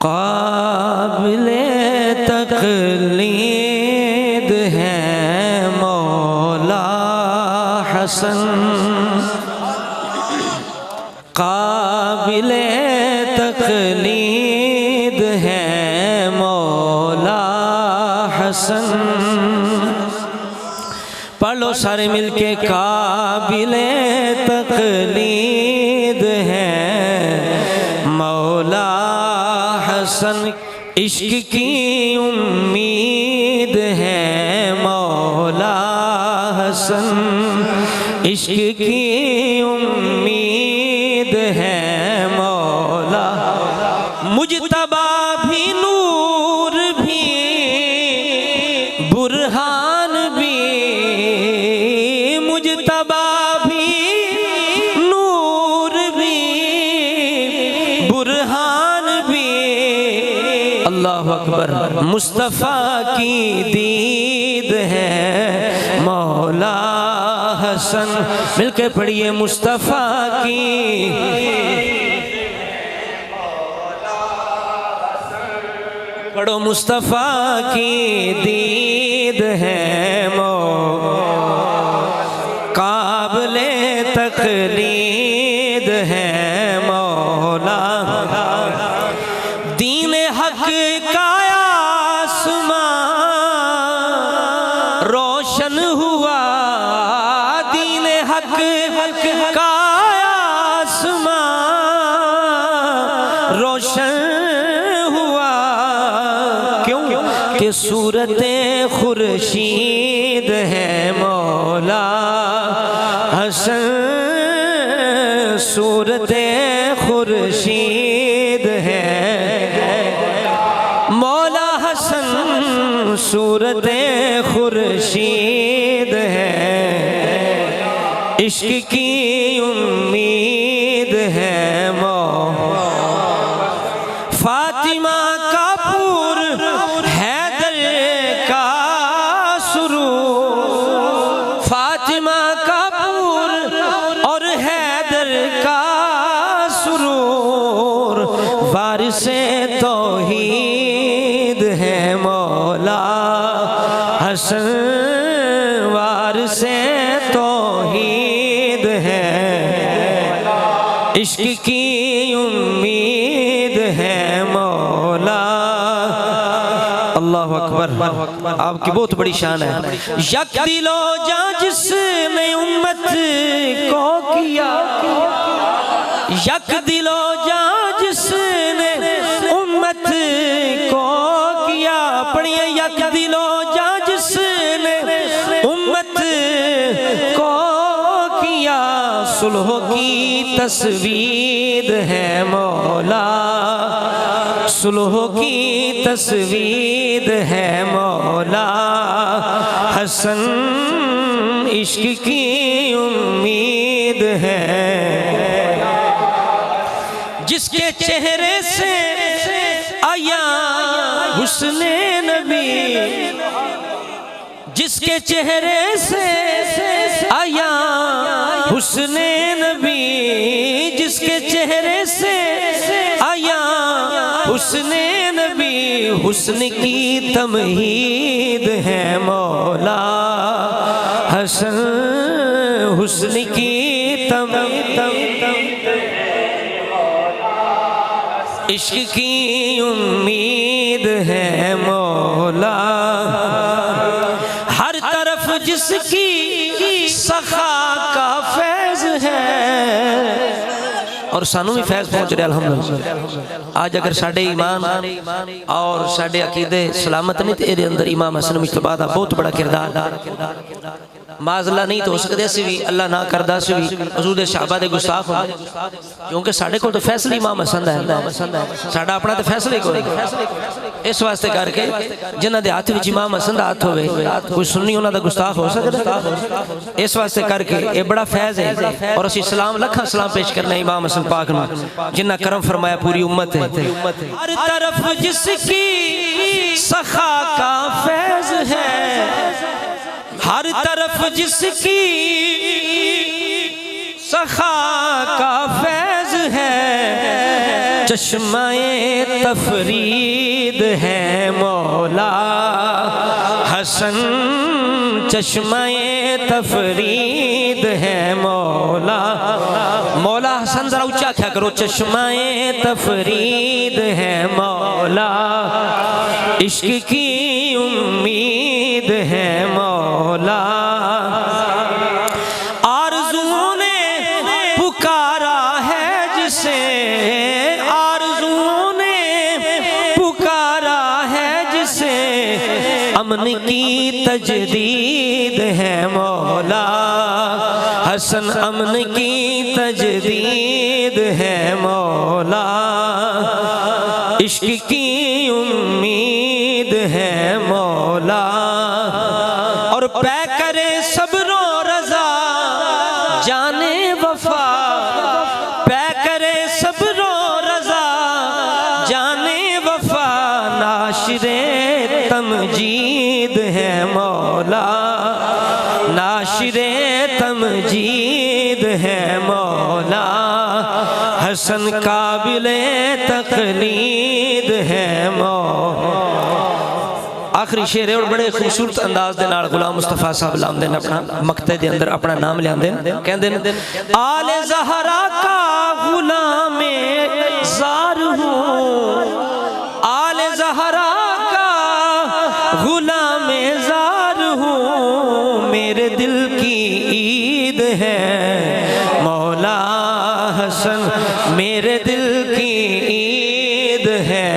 काबिले तक़लीद है मौला हसन, काबिले तक़लीद है मौला हसन। पढ़ लो सारे मिलके, काबिले तक़लीद है मौला हसन, इश्क की उम्मीद है मौला हसन, इश्क की उम्मीद है मौला। मुजतबा भी नूर भी बुरहान भी, मुजतबा भी नूर भी बुरहान भी। अल्लाह अकबर। मुस्तफ़ा की दीद है मौला हसन, मिलके पढ़िए मुस्तफ़ा की। पढ़ो मुस्तफ़ा की दीद है काबिले तक़लीद है मौला। दीन हक का आसमां रोशन हुआ, दीन हक का आसमां रोशन हुआ। क्यों? कि सूरते खुर्शीद है मौला हसन, सूरते खुर्शीद है मौला हसन, सूरते खुर्शीद है, इश्क की उम्मीद है मौला। फातिमा का पूर हैदर का सुरूर, फातिमा का पूर और हैदर का सुरूर, वारिसे तौहीद है मौला हसन, वारिसे तौहीद है, इश्क की उम्मीद है मौला। अल्लाह अकबर। आपकी बहुत बड़ी शान है। यक दिलो जा जिसने उम्मत को किया, यक दिलो जा जिसने उम्मत को किया। पढ़िए यक दिलो जा जिसने उम्मत को किया, सुलह की तस्वीर है मौला, सुलह की तस्वीर है मौला हसन, इश्क की उम्मीद है। जिसके चेहरे से आया हुस्ने नबी, जिसके चेहरे से आया हुस्ने नबी, जिसके चेहरे से आया हुस्ने नबी, हुस्न की तमहीद है मौला हसन, हुस्न की इश्क की उम्मीद है मौला। हर तरफ जिसकी सखा का फैज़ है, और सानू भी फैज़ पहुँच रहा अल्हम्दुलिल्लाह। आज अगर साढ़े ईमान और साढ़े अकीदे सलामत नहीं तो ये अंदर इमाम हसन मुश्तबा का बहुत बड़ा किरदार, माज़ला नहीं तो हो सकते सी भी, अल्लाह ना करदा सी भी हज़ूर दे सहाबा दे गुस्ताख होंदे, क्योंकि साढ़े को तो फैसले इमाम हसन दा है, साढ़ा अपना तो फैसले कोई। इस वास्ते करके जिन्हां दे हाथ विच इमाम हसन दा हाथ होवे, कोई सुन्नी उन्हां दा गुस्ताख हो सकदा। इस वास्ते करके ये बड़ा फैज़ है, और असीं सलाम लखां सलाम पेश करने इमाम हसन पाक नूं, जिन्हां करम फरमाया पूरी उम्मत है। हर तरफ जिसकी सखा का फैज़ है, हर तरफ जिसकी सखा का फैज़ है, चश्माए तफरीद है मौला हसन चश्माए तफरीद है मौला मौला हसन जरा ऊंचा क्या करो चश्माए तफरीद है मौला इश्क की उम्मीद है मौला आरज़ुओं ने पुकारा है जिसे आरज़ुओं ने पुकारा है जिसे अमन की तजदीद है मौला हसन अमन की तजदीद है मौला इश्क की उम्मीद है मौला और पै करे सब्रो रजा जाने वफा पै करे सब्रो रजा जाने वफा नाशिरे तमजीद है मौला नाशिरे तमजीद है मौला हसन काबिले तकलीद है मौला आखिरी शेर है और बड़े खूबसूरत अंदाज दे नाल गुलाम मुस्तफा साहब लांदे ने अपना मक्ते दे अंदर अपना नाम लियांदे कहंदे ने आले ज़हरा का गुलाम ज़ार हूँ आले ज़हरा का गुलाम ज़ार हूँ मेरे दिल की ईद है मौला हसन मेरे दिल की ईद है